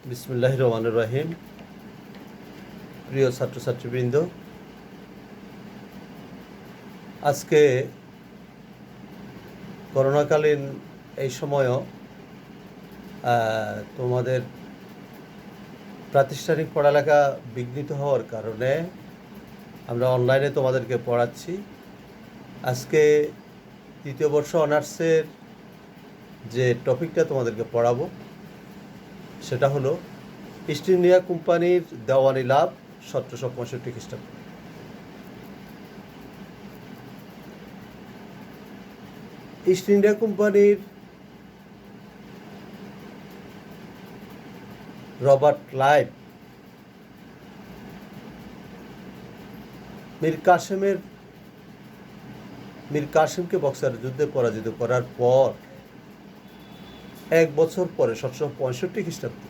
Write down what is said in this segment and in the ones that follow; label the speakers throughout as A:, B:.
A: বিসমিল্লাহির রহমানির রহিম। প্রিয় ছাত্রছাত্রীবৃন্দ, আজকে করোনাকালীন এই সময়ও তোমাদের প্রাতিষ্ঠানিক পড়ালেখা বিঘ্নিত হওয়ার কারণে আমরা অনলাইনে তোমাদেরকে পড়াচ্ছি। আজকে তৃতীয় বর্ষ অনার্সের যে টপিকটা তোমাদেরকে পড়াবো সেটা হলো ইস্ট ইন্ডিয়া কোম্পানির দেওয়ানি লাভ 1765 খ্রিস্টাব্দ। ইস্ট ইন্ডিয়া কোম্পানির রবার্ট ক্লাইভ মীর কাসেমকে বক্সার যুদ্ধে পরাজিত করার পর 1 বছর পরে 1765 খ্রিস্টাব্দে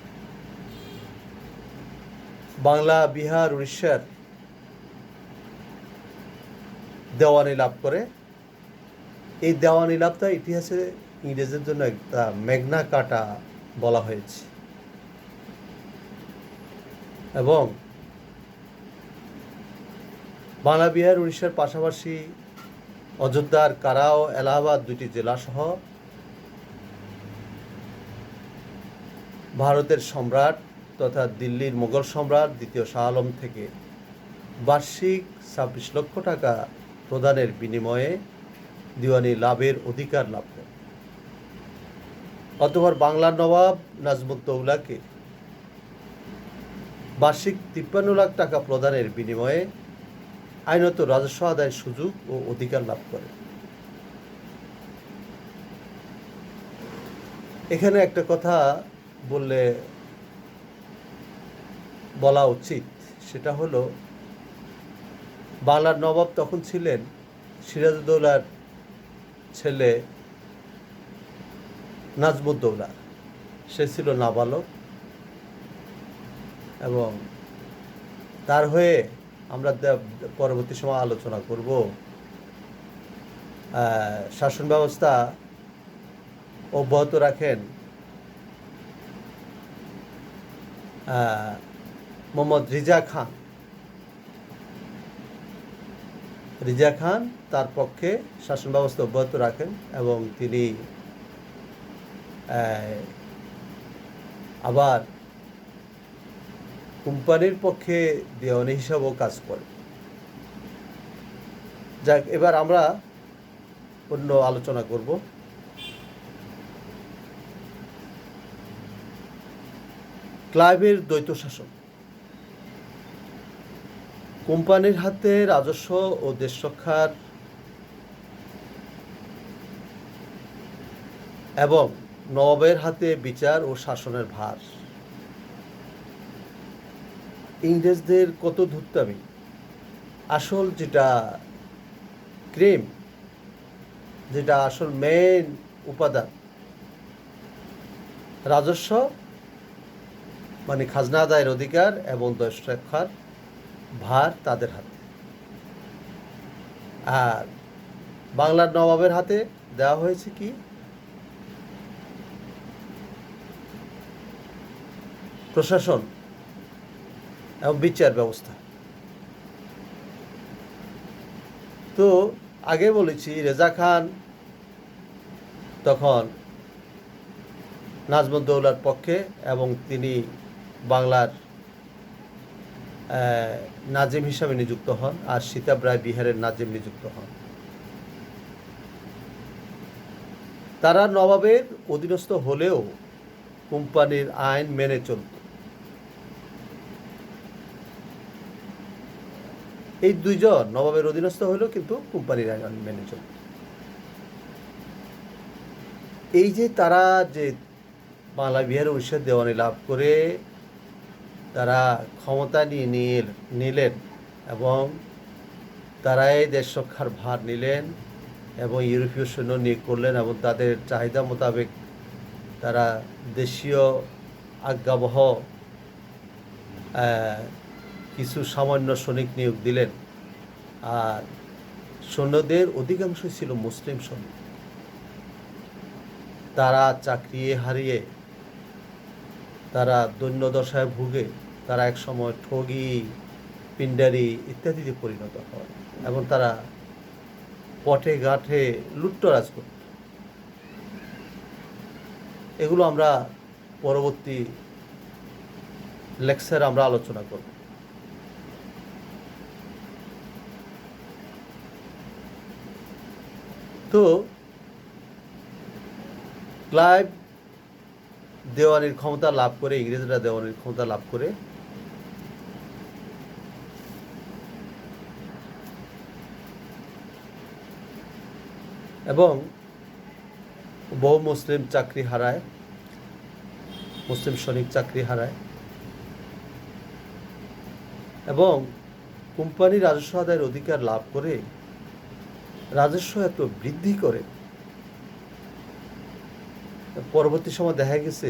A: বাংলা, বিহার, উড়িষ্যার দেওয়ানি লাভ করে। এই দেওয়ানি লাভটা ইতিহাসে ইংরেজের জন্য একটা ম্যাগনা কার্টা বলা হয়েছে এবং বাংলা, বিহার, উড়িষ্যার পাশাপাশি অযোধ্যা, কারা ও এলাহাবাদ দুটি জেলা সহ ভারতের সম্রাট তথা দিল্লির মোগল সম্রাট দ্বিতীয় শাহ আলম থেকে বার্ষিক 26 লক্ষ টাকা প্রদানের বিনিময়ে দিওয়ানি লাভের অধিকার লাভ করে। অতঃপর বাংলার নবাব নাজমুদ্দৌলাকে বার্ষিক 53 লাখ টাকা প্রদানের বিনিময়ে আইনত রাজস্ব আদায়ের সুযোগ ও অধিকার লাভ করে। এখানে একটা কথা বলা উচিত, সেটা হলো বাংলার নবাব তখন ছিলেন সিরাজউদ্দৌলার ছেলে নাজমুদ্দৌলা। সে ছিল নাবালক এবং তার হয়ে আমরা পরবর্তী সময় আলোচনা করব শাসন ব্যবস্থা অব্যাহত রাখেন মোহাম্মদ রিজা খান তার পক্ষে শাসন ব্যবস্থা অব্যাহত রাখেন এবং তিনি আবার কোম্পানির পক্ষে দেওয়ানি হিসাবেও কাজ করেন। যাক, এবার আমরা অন্য আলোচনা করব। ক্লাইভের দ্বৈত শাসন। কোম্পানির হাতে রাজস্ব ও দেশ রক্ষার এবং নবাবের হাতে বিচার ও শাসনের ভার। ইংরেজদের কত ধূর্তামি, আসল যেটা ক্রিম, যেটা আসল মেইন উপাদান রাজস্ব মানে খাজনা আদায়ের অধিকার এবং দেশ রক্ষার ভার তাদের হাতে। আর বাংলার নবাবের হাতে দেওয়া হয়েছে কি প্রশাসন এবং বিচার ব্যবস্থা। তো আগে বলেছি রেজা খান তখন নাজমুদ্দৌলার পক্ষে এবং তিনি বাংলার নাজিম হিসাবে নিযুক্ত হন, আর সীতাব রায় বিহারের নাজিম নিযুক্ত হন। তারা নবাবের অধীনস্থ হলেও কোম্পানির আইন মেনে চলত। এই দুইজন নবাবের অধীনস্থ হলেও কিন্তু কোম্পানির আইন মেনে চলত। এই যে তারা যে বাংলা, বিহার, উড়িষ্যার দেওয়ানি লাভ করে তারা ক্ষমতা নিলেন এবং তারাই দেশ রক্ষার ভার নিলেন এবং ইউরোপীয় সৈন্য নিয়োগ করলেন এবং তাদের চাহিদা মোতাবেক তারা দেশীয় আজ্ঞাবহ কিছু সামান্য সৈনিক নিয়োগ দিলেন। আর সৈন্যদের অধিকাংশই ছিল মুসলিম সৈন্য। তারা চাকরি হারিয়ে তারা দৈন্যদশায় ভুগে, তারা একসময় ঠগি, পিণ্ডারি ইত্যাদিতে পরিণত হয় এবং তারা পথে ঘাটে লুটতরাজ করত। এগুলো আমরা পরবর্তী লেকচারে আমরা আলোচনা করব। তো ক্লাইভ দেওয়ানির ক্ষমতা লাভ করে, ইংরেজরা দেওয়ানির ক্ষমতা লাভ করে এবং বহু মুসলিম চাকরি হারায়, মুসলিম সৈনিক চাকরি হারায় এবং কোম্পানি রাজস্ব আদায়ের অধিকার লাভ করে রাজস্ব এত বৃদ্ধি করে, পরবর্তী সময় দেখা গেছে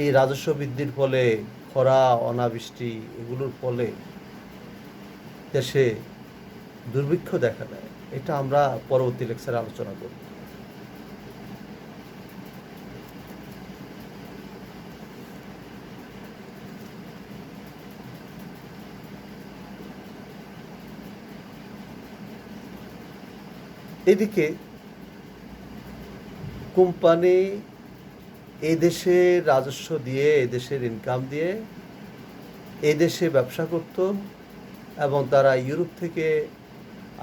A: এই রাজস্ব বৃদ্ধির ফলে খরা, অনাবৃষ্টি এগুলোর ফলে দেশে দুর্ভিক্ষ দেখা দেয়। এটা আমরা পরবর্তী লেকচারে আলোচনা করব। এদিকে কোম্পানি এই দেশে রাজস্ব দিয়ে, এই দেশের ইনকাম দিয়ে এই দেশে ব্যবসা করত এবং তারা ইউরোপ থেকে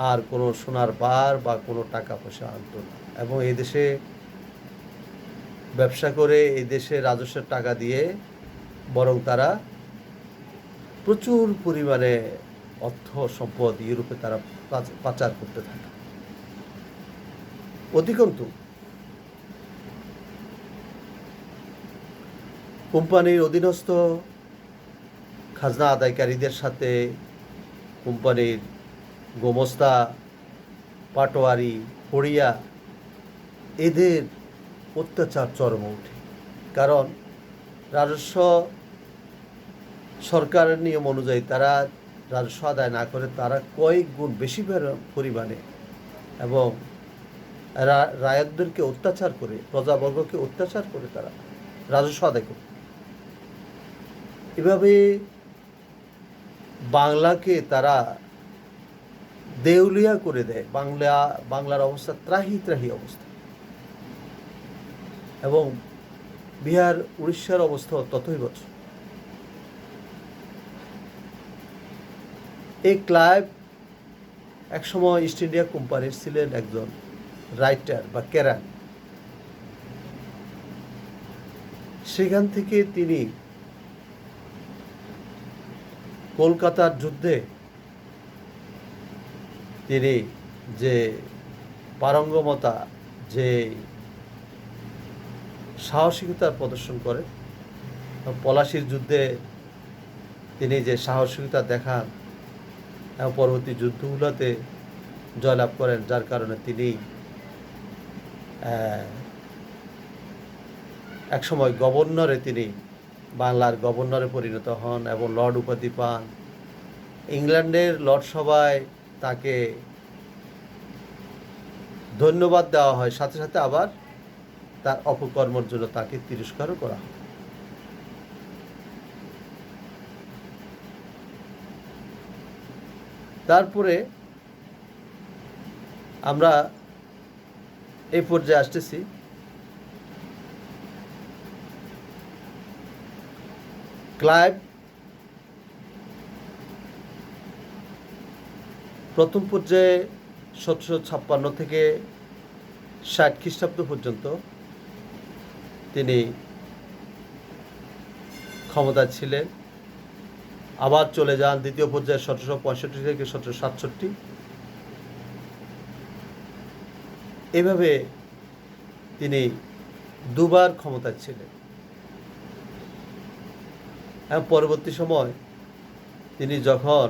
A: আর কোনো সোনার বার বা কোনো টাকা পয়সা আনত না এবং এই দেশে ব্যবসা করে এই দেশে রাজস্বের টাকা দিয়ে বরং তারা প্রচুর পরিমাণে অর্থ সম্পদ ইউরোপে তারা পাচার করতে থাকে। অধিকন্তু কোম্পানির অধীনস্থ খাজনা আদায়কারীদের সাথে কোম্পানির গোমস্তা, পাটোয়ারি, ফড়িয়া এদের অত্যাচার চরমে ওঠে। কারণ রাজস্ব সরকারের নিয়ম অনুযায়ী তারা রাজস্ব আদায় না করে তারা কয়েক গুণ বেশি পরিমাণে এবং রায়তদেরকে অত্যাচার করে, প্রজাবর্গকে অত্যাচার করে তারা রাজস্ব আদায় করে। এভাবে বাংলাকে তারা দেউলিয়া করে দেয়। বাংলার অবস্থা ত্রাহি ত্রাহি অবস্থা এবং বিহার, উড়িষ্যার অবস্থা ততই বছর। এই ক্লাইভ একসময় ইস্ট ইন্ডিয়া কোম্পানির ছিলেন একজন রাইটার বা কেরান। সেখান থেকে তিনি কলকাতার যুদ্ধে তিনি যে পারঙ্গমতা, যে সাহসিকতার প্রদর্শন করে, পলাশির যুদ্ধে তিনি যে সাহসিকতা দেখান এবং পরবর্তী যুদ্ধগুলোতে জয়লাভ করেন, যার কারণে তিনি একসময় গভর্নরে, তিনি বাংলার গভর্নরে পরিণত হন এবং লর্ড উপাধি পান। ইংল্যান্ডের লর্ড সভায় তাকে ধন্যবাদ দেওয়া হয়, সাথে সাথে আবার তার অপকর্মের জন্য তাকে তিরস্কারও করা হয়। তারপরে আমরা এই পর্যায়ে আসতেছি ক্লাইভ প্রথম পর্যায়ে 1756 থেকে 60 খ্রিস্টাব্দ পর্যন্ত তিনি ক্ষমতা ছিলেন। আবার চলে যান দ্বিতীয় পর্যায়ে 1765 থেকে 1767। এভাবে তিনি দুবার ক্ষমতায় ছিলেন এবং পরবর্তী সময় তিনি যখন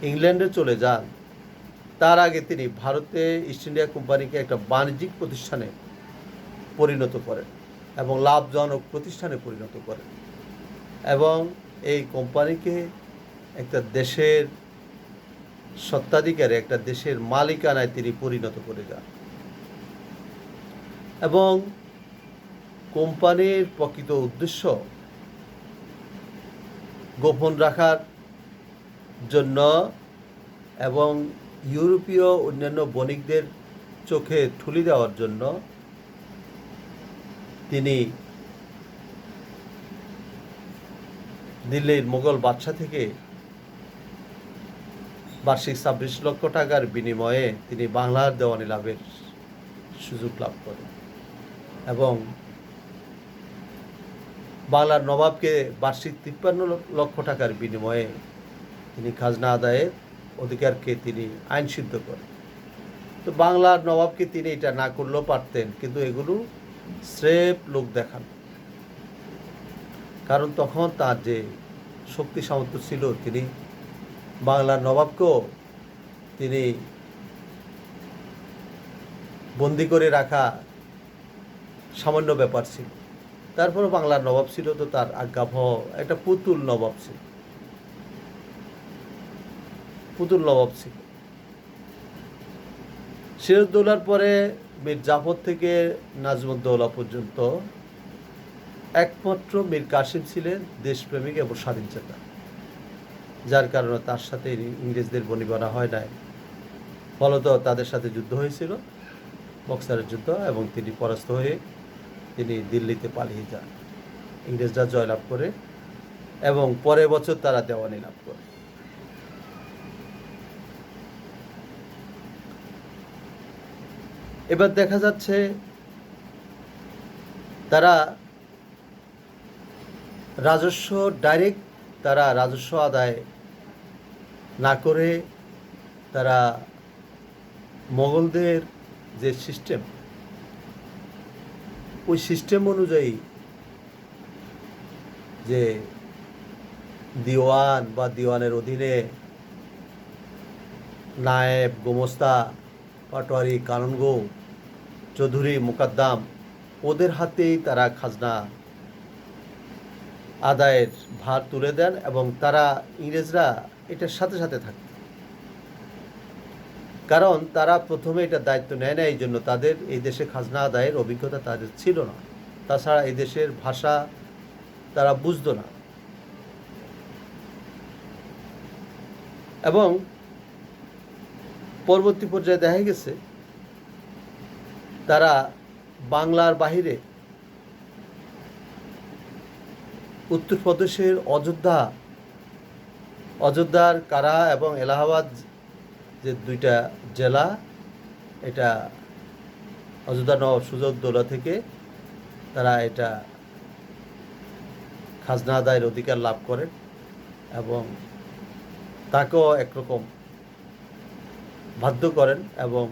A: ইংল্যান্ডে চলে যান, তার আগে তিনি ভারতে ইস্ট ইন্ডিয়া কোম্পানিকে একটা বাণিজ্যিক প্রতিষ্ঠানে পরিণত করেন এবং লাভজনক প্রতিষ্ঠানে পরিণত করেন এবং এই কোম্পানিকে একটা দেশের স্বত্বাধিকারে, একটা দেশের মালিকানায় তিনি পরিণত করে যান। এবং কোম্পানির প্রকৃত উদ্দেশ্য গোপন রাখার জন্য এবং ইউরোপীয় অন্যান্য বণিকদের চোখে ঠুলি দেওয়ার জন্য তিনি দিল্লির মোগল বাদশা থেকে বার্ষিক ২৬ লক্ষ টাকার বিনিময়ে তিনি বাংলার দেওয়ানি লাভের সুযোগ লাভ করেন এবং বাংলার নবাবকে বার্ষিক ৫৩ লক্ষ টাকার বিনিময়ে তিনি খাজনা আদায়ের অধিকারকে তিনি আইনসিদ্ধ করেন। তো বাংলার নবাবকে তিনি এটা না করলেও পারতেন, কিন্তু এগুলো স্রেফ লোক দেখান, কারণ তখন তার যে শক্তি সামর্থ্য ছিল, তিনি বাংলার নবাবকেও তিনি বন্দি করে রাখা সামান্য ব্যাপার ছিল। তারপরে বাংলার নবাব ছিল তো তার আজ্ঞাবহ একটা পুতুল নবাব ছিল, সিরাজউদ্দৌলার পরে মীর জাফর থেকে নাজমুদ্দৌলা পর্যন্ত একমাত্র মীর কাসিম ছিলেন দেশপ্রেমিক এবং স্বাধীনচেতা, যার কারণে তার সাথে ইংরেজদের বনিবনা হয় নাই। ফলত তাদের সাথে যুদ্ধ হয়েছিল, বক্সারের যুদ্ধ, এবং তিনি পরাস্ত হয়ে তিনি দিল্লিতে পালিয়ে যান। ইংরেজরা জয়লাভ করে এবং পরের বছর তারা দেওয়ানি লাভ করে। এবার দেখা যাচ্ছে তারা রাজস্ব তারা রাজস্ব আদায় না করে তারা মোগলদের যে সিস্টেম, ওই সিস্টেম অনুযায়ী যে দিওয়ান বা দিওয়ানের অধীনে নায়েব, গোমস্তা, পাটোয়ারি, কানুনগো, চৌধুরী, মুকাদ্দাম, ওদের হাতেই তারা খাজনা আদায়ের ভার তুলে দেন এবং তারা ইংরেজরা এটার সাথে সাথে থাকে, কারণ তারা প্রথমে এটা দায়িত্ব নেয় না। এই জন্য তাদের এই দেশে খাজনা আদায়ের অভিজ্ঞতা তাদের ছিল না, তাছাড়া এই দেশের ভাষা তারা বুঝতো না। এবং পরবর্তী পর্যায়ে দেখা গেছে তারা বাংলার বাহিরে উত্তরপ্রদেশের অযোধ্যার কারা এবং এলাহাবাদ যে দুইটা জেলা, এটা অযোধ্যা নবাব সুজাউদ্দৌলা থেকে তারা এটা খাজনা আদায়ের অধিকার লাভ করেন এবং তাকেও একরকম বাধ্য করেন এবং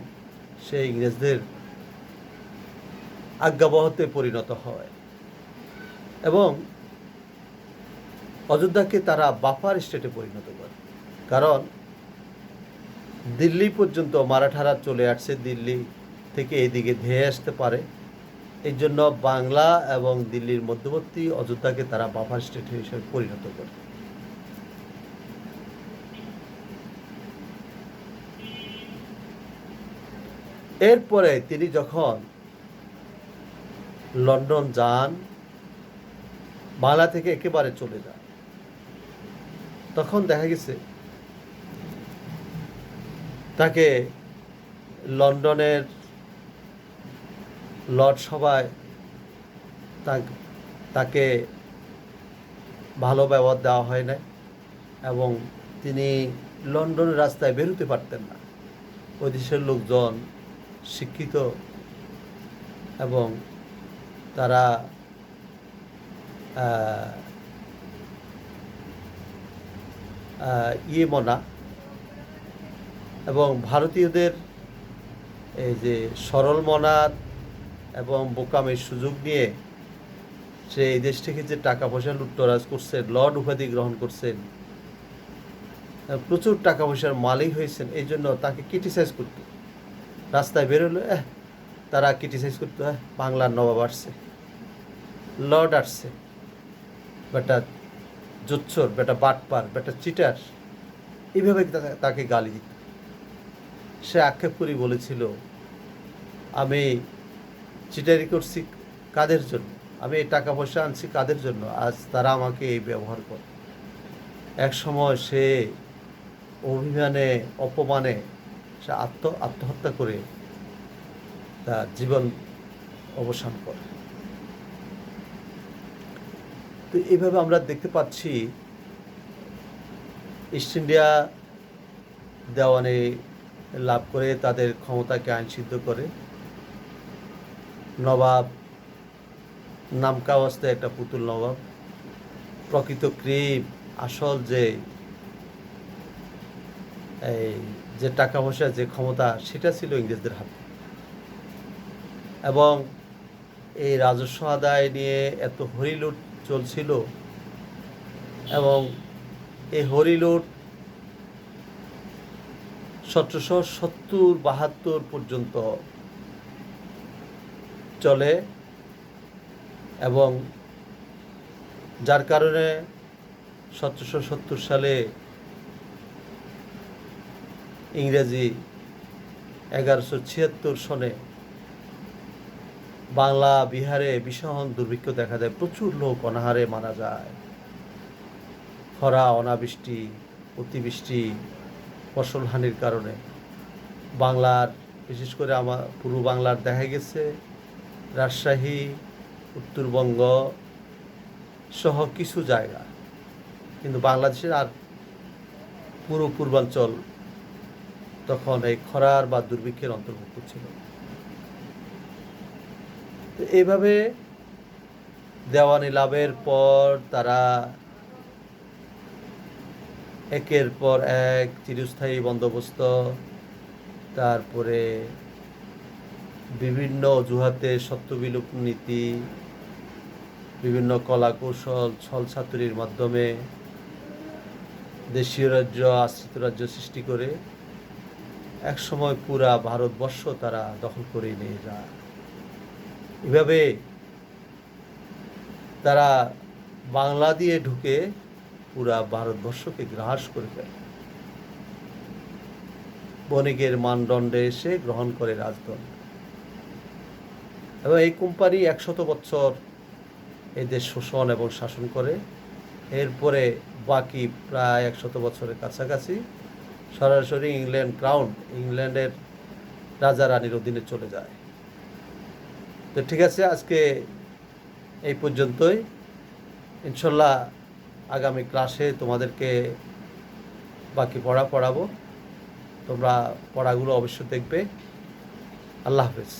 A: সে ইংরেজদের আজ্ঞাবহতে পরিণত হয় এবং অযোধ্যাকে তারা বাফার স্টেটে পরিণত করে, কারণ দিল্লি পর্যন্ত মারাঠারা চলে আসছে, দিল্লি থেকে এদিকে ধেয়ে আসতে পারে। এই জন্য বাংলা এবং দিল্লির মধ্যবর্তী অযোধ্যাকে তারা বাফার স্টেট হিসেবে পরিণত করে। এরপরে তিনি যখন লন্ডন যান, বাংলা থেকে একেবারে চলে যান, তখন দেখা গেছে তাকে লন্ডনের লর্ড সভায় তাকে ভালো ব্যবহার দেওয়া হয় না এবং তিনি লন্ডনের রাস্তায় বেরোতে পারতেন না। ওই দেশের লোকজন শিক্ষিত এবং তারা মনা এবং ভারতীয়দের এই যে সরল মনার এবং বোকামের সুযোগ নিয়ে সে এই দেশ থেকে যে টাকা পয়সা লুটতরাজ করছেন, লর্ড উপাধি গ্রহণ করছেন, প্রচুর টাকা পয়সার মালিক হয়েছেন, এই জন্য তাকে ক্রিটিসাইজ করত। রাস্তায় বেরোলে তারা ক্রিটিসাইজ করতো, বাংলার নবাব আসছে, লর্ড আসছে, বেটা জোচ্চোর, বেটা বাটপার, বেটা চিটার, এইভাবে তাকে গালি দিত। সে আক্ষেপ করে বলেছিল, আমি চিটারি করছি কাদের জন্য, আমি এই টাকা পয়সা আনছি কাদের জন্য, আজ তারা আমাকে এই ব্যবহার করে। এক সময় সে অভিমানে অপমানে সে আত্মহত্যা করে তার জীবন অবসান করে। তো এইভাবে আমরা দেখতে পাচ্ছি ইস্ট ইন্ডিয়া দেওয়ানি লাভ করে তাদের ক্ষমতাকে আইনসিদ্ধ করে নবাব নামকা অবস্থায় একটা পুতুল নবাব, প্রকৃত ক্রিম আসল যে টাকা পয়সা যে ক্ষমতা সেটা ছিল ইংরেজদের হাতে। এবং এই রাজস্ব আদায় নিয়ে এত হরিলুট চলছিল এবং এই হরিলুট 1770-72 পর্যন্ত চলে এবং যার কারণে 1770 সালে ইংরেজি 1176 সনে বাংলা বিহারে ভীষণ দুর্ভিক্ষ দেখা দেয়, প্রচুর লোক অনাহারে মারা যায়। খরা, অনাবৃষ্টি, অতিবৃষ্টি, ফসলহানির কারণে বাংলার, বিশেষ করে আমার পূর্ব বাংলার দেখা গেছে রাজশাহী, উত্তরবঙ্গ সহ কিছু জায়গা, কিন্তু বাংলাদেশের আর পুরো পূর্বাঞ্চল তখন এই খরার বা দুর্ভিক্ষের অন্তর্ভুক্ত ছিল। তো এইভাবে দেওয়ানি লাভের পর তারা একের পর এক চিরস্থায়ী বন্দোবস্ত, তারপরে বিভিন্ন অজুহাতে সত্য বিলোপ নীতি, বিভিন্ন কলা কৌশল, ছল ছাতুরির মাধ্যমে দেশীয় রাজ্য, আশ্রিত রাজ্য সৃষ্টি করে একসময় পুরা ভারতবর্ষ তারা দখল করে নিয়ে যায়। এভাবে তারা বাংলা দিয়ে ঢুকে পুরা ভারতবর্ষকে গ্রাস করে ফেলে, বণিকের মানদণ্ডে এসে গ্রহণ করে রাজদণ্ড। এবং এই কোম্পানি 100 বছর এই দেশ শোষণ এবং শাসন করে। এরপরে বাকি প্রায় 100 বছরের কাছাকাছি সরাসরি ইংল্যান্ডের রাজা রানীর অধীনে চলে যায়। তো ঠিক আছে, আজকে এই পর্যন্তই। ইনশাল্লাহ আগামী ক্লাসে তোমাদেরকে বাকি পড়াবো, তোমরা পড়াগুলো অবশ্যই দেখবে। আল্লাহ হাফেজ।